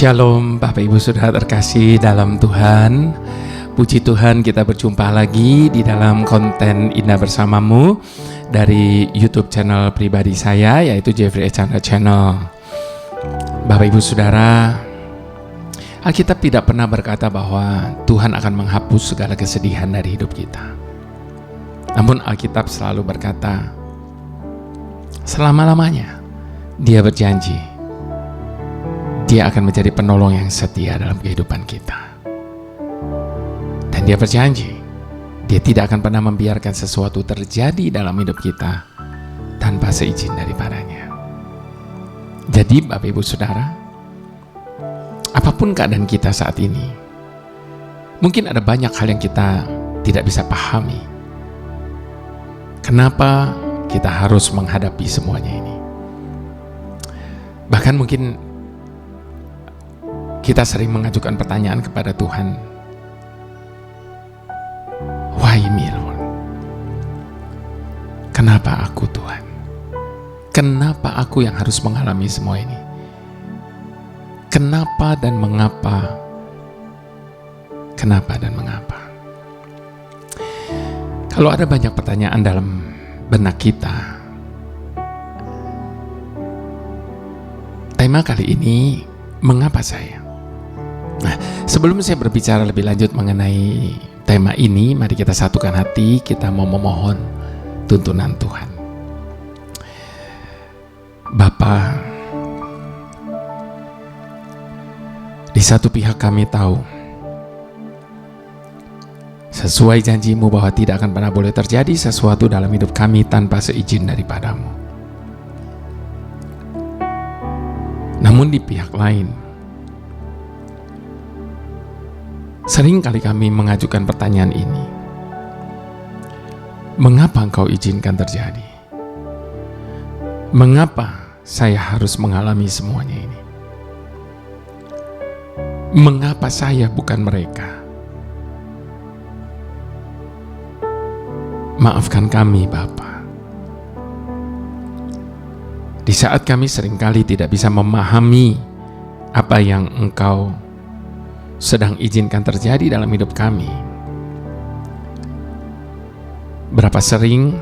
Shalom Bapak Ibu Saudara terkasih dalam Tuhan. Puji Tuhan, kita berjumpa lagi di dalam konten Indah Bersamamu dari YouTube channel pribadi saya, yaitu Jeffrey Chandra Channel. Bapak Ibu Saudara, Alkitab tidak pernah berkata bahwa Tuhan akan menghapus segala kesedihan dari hidup kita. Namun Alkitab selalu berkata, selama-lamanya Dia berjanji Dia akan menjadi penolong yang setia dalam kehidupan kita. Dan Dia berjanji, Dia tidak akan pernah membiarkan sesuatu terjadi dalam hidup kita tanpa seizin daripadanya. Jadi Bapak Ibu Saudara, apapun keadaan kita saat ini, mungkin ada banyak hal yang kita tidak bisa pahami. Kenapa kita harus menghadapi semuanya ini? Bahkan mungkin kita sering mengajukan pertanyaan kepada Tuhan, why me Lord? Kenapa aku Tuhan? Kenapa aku yang harus mengalami semua ini? Kenapa dan mengapa? Kenapa dan mengapa? Kalau ada banyak pertanyaan dalam benak kita, tema kali ini, mengapa saya? Nah, sebelum saya berbicara lebih lanjut mengenai tema ini, mari kita satukan hati, kita mau memohon tuntunan Tuhan. Bapa, di satu pihak kami tahu, sesuai janji-Mu bahwa tidak akan pernah boleh terjadi sesuatu dalam hidup kami tanpa seizin daripada-Mu. Namun di pihak lain, sering kali kami mengajukan pertanyaan ini. Mengapa Engkau izinkan terjadi? Mengapa saya harus mengalami semuanya ini? Mengapa saya bukan mereka? Maafkan kami, Bapa. Di saat kami seringkali tidak bisa memahami apa yang Engkau sedang izinkan terjadi dalam hidup kami, berapa sering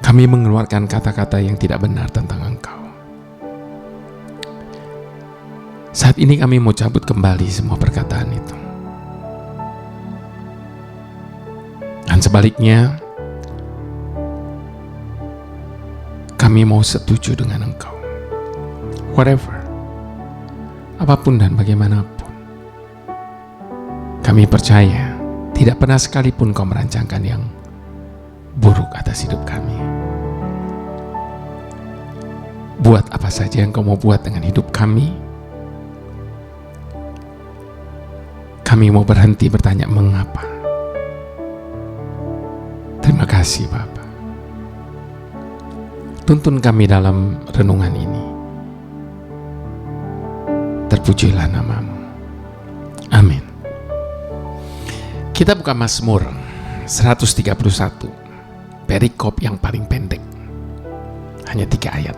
kami mengeluarkan kata-kata yang tidak benar tentang Engkau. Saat ini kami mau cabut kembali semua perkataan itu. Dan sebaliknya, kami mau setuju dengan Engkau. Whatever, apapun dan bagaimanapun, kami percaya tidak pernah sekalipun Kau merancangkan yang buruk atas hidup kami. Buat apa saja yang Kau mau buat dengan hidup kami. Kami mau berhenti bertanya mengapa. Terima kasih Bapa. Tuntun kami dalam renungan ini. Terpujilah nama-Mu. Amin. Kita buka Mazmur 131, perikop yang paling pendek, hanya 3 ayat.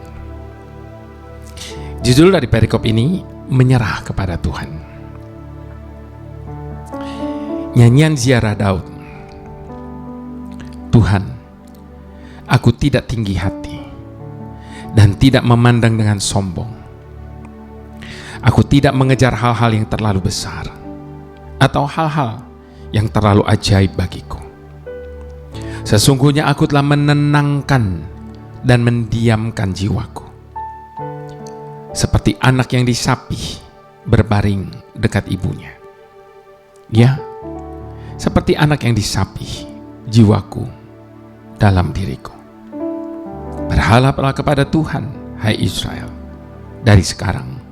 Judul dari perikop ini, menyerah kepada Tuhan. Nyanyian ziarah Daud. Tuhan, aku tidak tinggi hati dan tidak memandang dengan sombong. Aku tidak mengejar hal-hal yang terlalu besar atau hal-hal yang terlalu ajaib bagiku. Sesungguhnya aku telah menenangkan dan mendiamkan jiwaku, seperti anak yang disapih berbaring dekat ibunya. Ya, seperti anak yang disapih jiwaku dalam diriku. Berharaplah kepada Tuhan, hai Israel, dari sekarang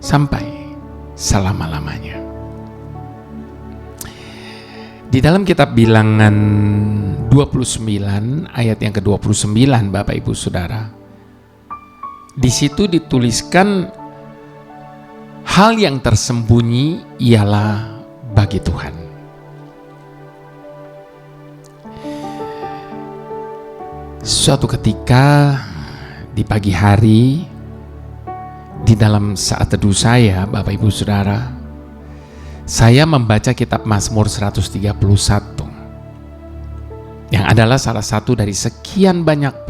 sampai selama-lamanya. Di dalam kitab Bilangan 29 ayat yang ke-29, Bapak Ibu Saudara, di situ dituliskan hal yang tersembunyi ialah bagi Tuhan. Suatu ketika di pagi hari, di dalam saat teduh saya, Bapak Ibu Saudara, saya membaca kitab Mazmur 131 yang adalah salah satu dari sekian banyak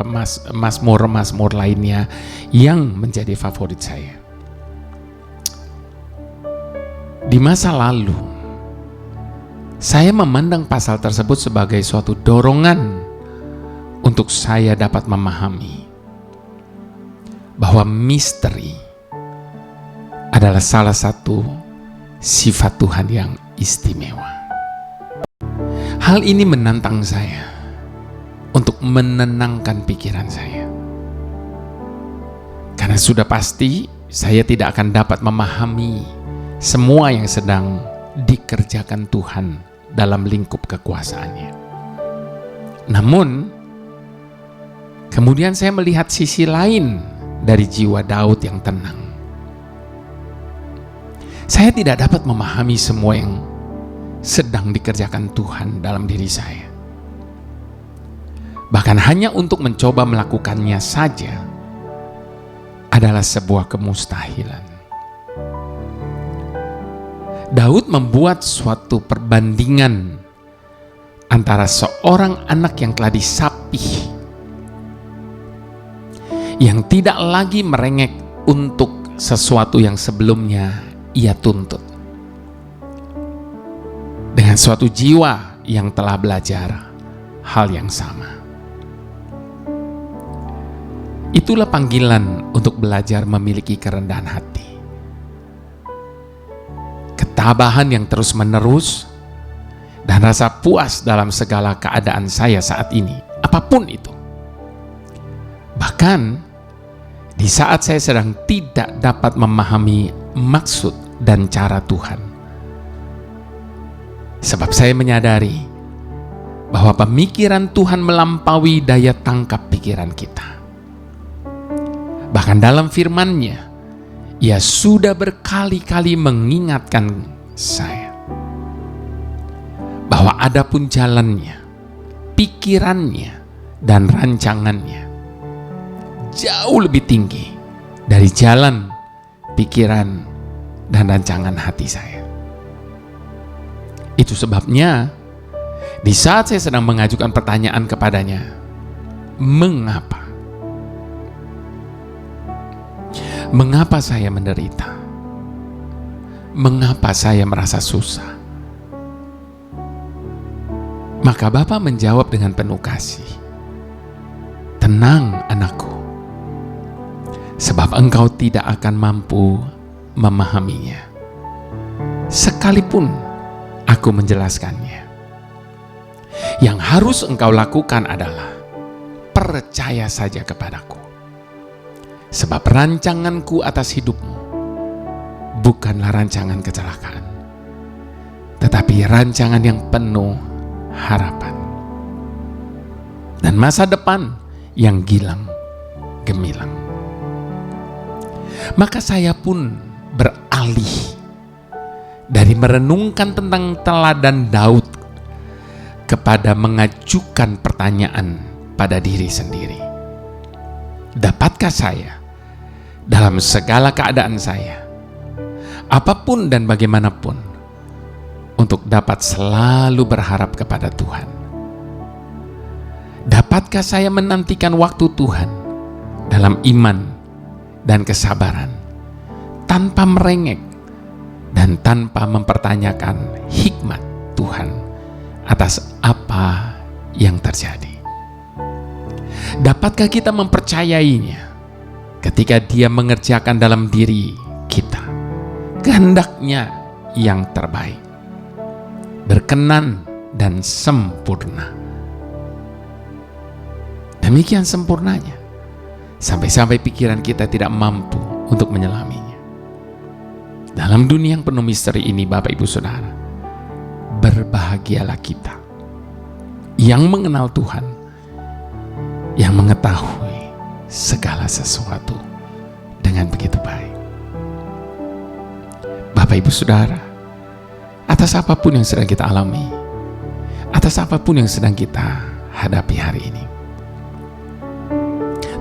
mazmur lainnya yang menjadi favorit saya. Di masa lalu, saya memandang pasal tersebut sebagai suatu dorongan untuk saya dapat memahami bahwa misteri adalah salah satu sifat Tuhan yang istimewa. Hal ini menantang saya untuk menenangkan pikiran saya. Karena sudah pasti saya tidak akan dapat memahami semua yang sedang dikerjakan Tuhan dalam lingkup kekuasaannya. Namun, kemudian saya melihat sisi lain dari jiwa Daud yang tenang. Saya tidak dapat memahami semua yang sedang dikerjakan Tuhan dalam diri saya. Bahkan hanya untuk mencoba melakukannya saja adalah sebuah kemustahilan. Daud membuat suatu perbandingan antara seorang anak yang telah disapih, yang tidak lagi merengek untuk sesuatu yang sebelumnya ia tuntut, dengan suatu jiwa yang telah belajar hal yang sama. Itulah panggilan untuk belajar memiliki kerendahan hati, ketabahan yang terus-menerus, dan rasa puas dalam segala keadaan saya saat ini, apapun itu. Bahkan di saat saya sedang tidak dapat memahami maksud dan cara Tuhan. Sebab saya menyadari bahwa pemikiran Tuhan melampaui daya tangkap pikiran kita. Bahkan dalam firman-Nya, Ia sudah berkali-kali mengingatkan saya bahwa adapun jalannya, pikirannya, dan rancangannya jauh lebih tinggi dari jalan, pikiran, dan rancangan hati saya. Itu sebabnya di saat saya sedang mengajukan pertanyaan kepadanya, mengapa? Mengapa saya menderita? Mengapa saya merasa susah? Maka Bapa menjawab dengan penuh kasih, tenang anakku, sebab engkau tidak akan mampu memahaminya, sekalipun aku menjelaskannya. Yang harus engkau lakukan adalah percaya saja kepadaku. Sebab rancanganku atas hidupmu bukanlah rancangan kecelakaan, tetapi rancangan yang penuh harapan dan masa depan yang gilang gemilang. Maka saya pun beralih dari merenungkan tentang teladan Daud kepada mengajukan pertanyaan pada diri sendiri. Dapatkah saya dalam segala keadaan saya, apapun dan bagaimanapun, untuk dapat selalu berharap kepada Tuhan? Dapatkah saya menantikan waktu Tuhan dalam iman dan kesabaran, tanpa merengek dan tanpa mempertanyakan hikmat Tuhan atas apa yang terjadi? Dapatkah kita mempercayainya ketika Dia mengerjakan dalam diri kita kehendaknya yang terbaik, berkenan dan sempurna? Demikian sempurnanya, sampai-sampai pikiran kita tidak mampu untuk menyelaminya. Dalam dunia yang penuh misteri ini, Bapak Ibu Saudara, berbahagialah kita yang mengenal Tuhan, yang mengetahui segala sesuatu dengan begitu baik. Bapak Ibu Saudara, atas apapun yang sedang kita alami, atas apapun yang sedang kita hadapi hari ini,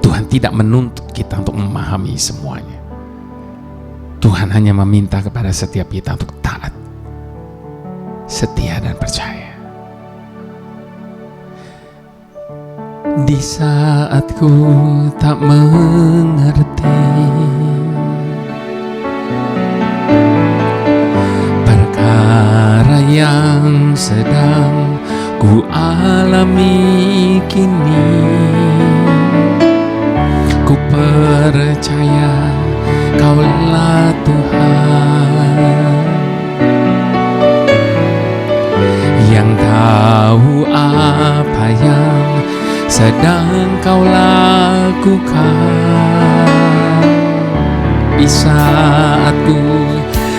Tuhan tidak menuntut kita untuk memahami semuanya. Tuhan hanya meminta kepada setiap kita untuk taat, setia dan percaya. Di saat ku tak mengerti perkara yang sedang ku alami kini, ku percaya Kaulah Tuhan yang tahu apa yang sedang Kau lakukan. Di saat ku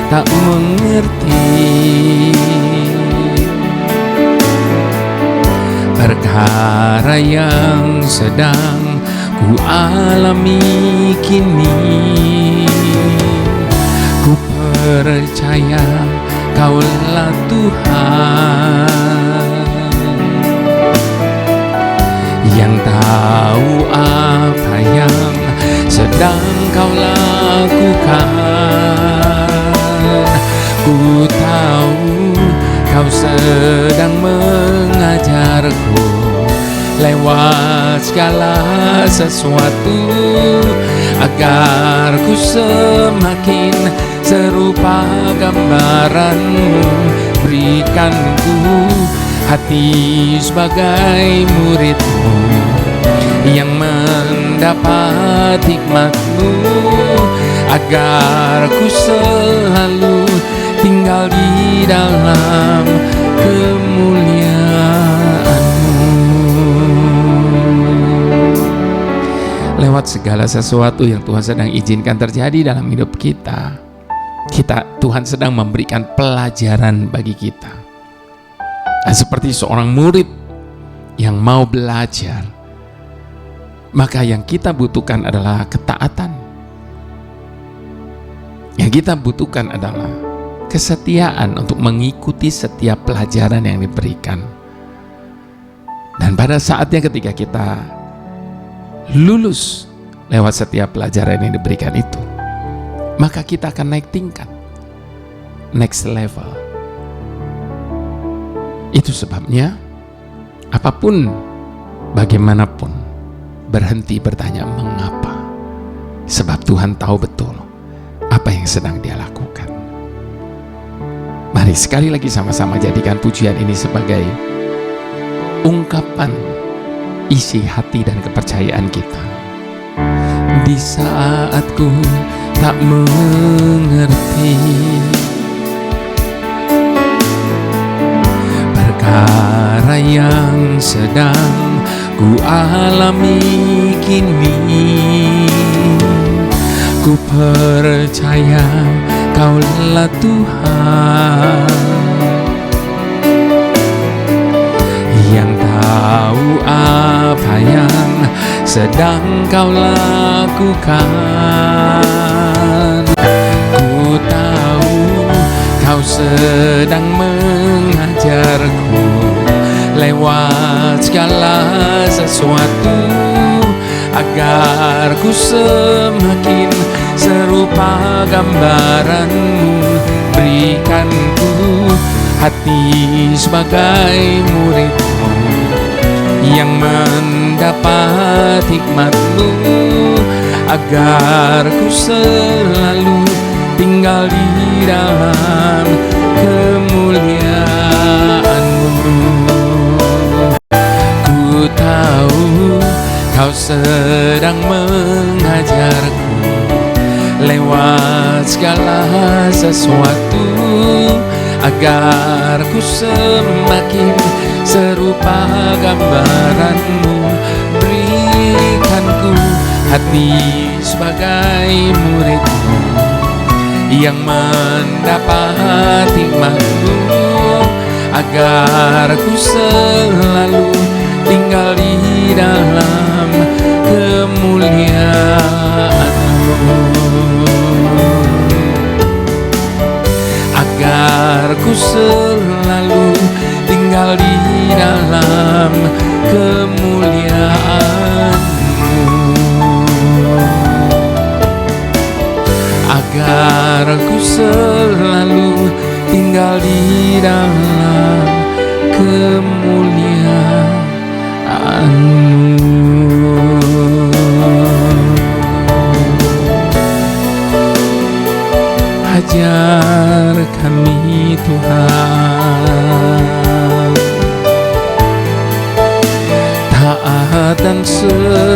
tak mengerti perkara yang sedang ku alami kini, ku percaya Kaulah Tuhan yang tahu apa yang sedang Kau lakukan. Ku tahu Kau sedang mengajarku lewat segala sesuatu, agar ku semakin serupa gambaran-Mu. Berikan ku hati sebagai murid-Mu yang mendapat hikmat-Mu, agar ku selalu tinggal di dalam kemuliaan-Mu. Lewat segala sesuatu yang Tuhan sedang izinkan terjadi dalam hidup kita, Tuhan sedang memberikan pelajaran bagi kita. Dan seperti seorang murid yang mau belajar, maka yang kita butuhkan adalah ketaatan. Yang kita butuhkan adalah kesetiaan untuk mengikuti setiap pelajaran yang diberikan. Dan pada saatnya ketika kita lulus lewat setiap pelajaran yang diberikan itu, maka kita akan naik tingkat, next level. Itu sebabnya apapun, bagaimanapun, berhenti bertanya mengapa. Sebab Tuhan tahu betul apa yang sedang Dia lakukan. Mari sekali lagi sama-sama jadikan pujian ini sebagai ungkapan isi hati dan kepercayaan kita. Di saat ku tak mengerti perkara yang sedang ku alami kini, ku percaya Kaulah Tuhan yang tahu apa yang sedang Kau lakukan. Ku tahu Kau sedang mengajarku lewat segala sesuatu, agar ku semakin serupa gambaran-Mu. Berikan ku hati sebagai murid-Mu yang mendapat hikmat-Mu, agar ku selalu tinggal di dalam kemuliaan-Mu. Ku tahu Kau sedang mengajarku lewat segala sesuatu, agar ku semakin serupa gambaran-Mu. Berikan ku hati sebagai murid-Mu yang mendapat hikmat-Mu, agar ku selalu tinggal di dalam kemuliaan-Mu, agar ku selalu tinggal di dalam kemuliaan-Mu, agar Ku selalu tinggal di dalam kemuliaan-Mu. Ajar kami Tuhan taat dan setia,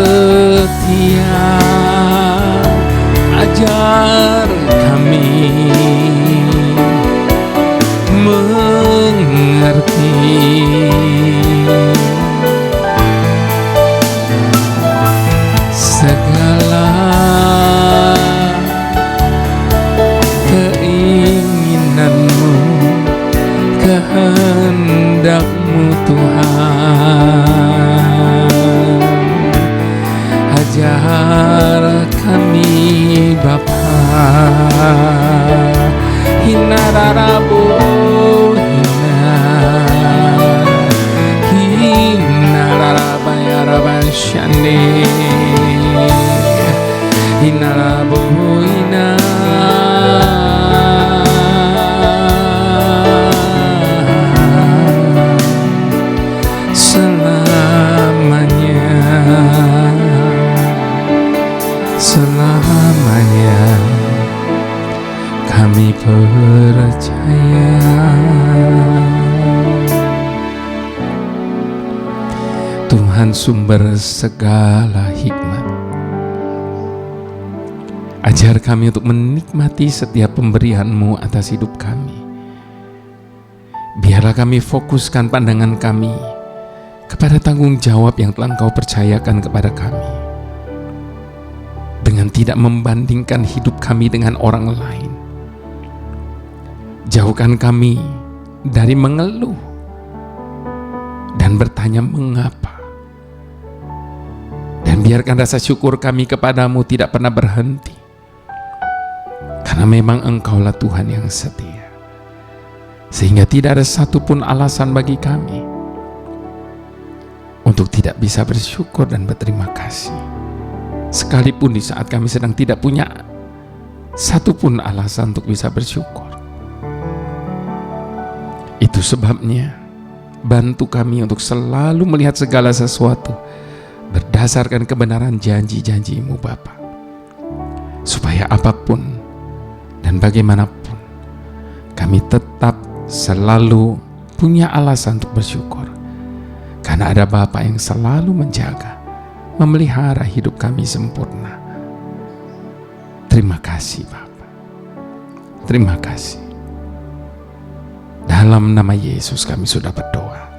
ajar kami mengerti segala keinginan-Mu, kehendak-Mu Tuhan. Ajar kami Bapa, hinararabu hinararabayarabashande hinarabu selamanya kami percaya. Tuhan sumber segala hikmat, ajar kami untuk menikmati setiap pemberian-Mu atas hidup kami. Biarlah kami fokuskan pandangan kami kepada tanggung jawab yang telah Engkau percayakan kepada kami, dengan tidak membandingkan hidup kami dengan orang lain. Jauhkan kami dari mengeluh dan bertanya mengapa, dan biarkan rasa syukur kami kepadamu tidak pernah berhenti, karena memang Engkaulah Tuhan yang setia, sehingga tidak ada satupun alasan bagi kami untuk tidak bisa bersyukur dan berterima kasih. Sekalipun di saat kami sedang tidak punya satupun alasan untuk bisa bersyukur. Itu sebabnya bantu kami untuk selalu melihat segala sesuatu berdasarkan kebenaran janji-janji-Mu Bapa, supaya apapun dan bagaimanapun kami tetap selalu punya alasan untuk bersyukur, karena ada Bapa yang selalu menjaga, memelihara hidup kami sempurna. Terima kasih Bapa, terima kasih. Dalam nama Yesus kami sudah berdoa.